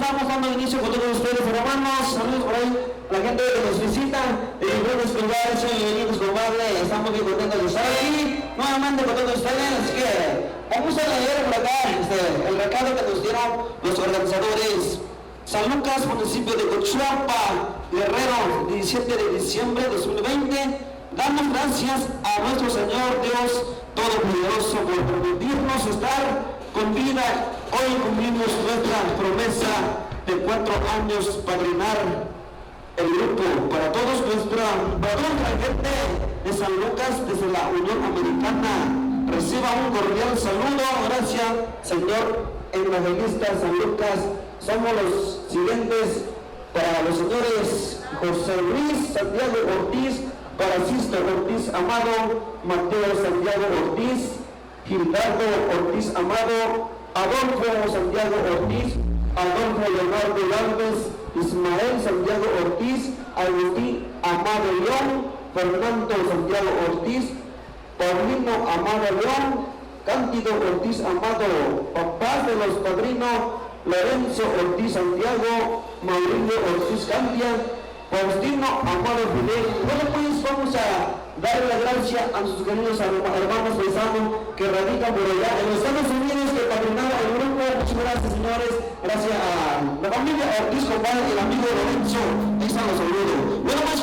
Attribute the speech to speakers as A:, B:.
A: estamos dando inicio con todos ustedes, hermanos. Saludos por ahí a la gente que nos visita de diferentes lugares. Soy Benito Escobar, estamos muy contentos de estar aquí nuevamente con todos ustedes. Así que vamos a leer por acá el recado que nos dieron los organizadores. San Lucas, municipio de Cochuapa, Guerrero, 17 de diciembre de 2020. Damos gracias a nuestro Señor Dios Todopoderoso por permitirnos estar con vida. Hoy cumplimos nuestra promesa de 4 años padrinar el grupo. Para toda nuestra gente de San Lucas, desde la Unión Americana, reciba un cordial saludo. Gracias, señor evangelista San Lucas. Somos los siguientes: para los señores José Luis Santiago Ortiz, Francisco Ortiz Amado, Mateo Santiago Ortiz, Gildardo Ortiz Amado, Adolfo Santiago Ortiz, Adolfo Leonardo López, Ismael Santiago Ortiz, Agustín Amado León, Fernando Santiago Ortiz, Paulino Amado León, Cándido Ortiz Amado, papás de los padrinos Lorenzo Ortiz Santiago, Mauricio Ortiz Candia, Faustino Amado Fidel. Bueno, pues vamos a darle la gracia a sus queridos hermanos paisanos que radican por allá en los Estados Unidos, que padrinaron el grupo. Muchas gracias, señores. Gracias a la familia Ortiz, compadre, y el amigo Lorenzo. Ahí están los saludos. Bueno, pues,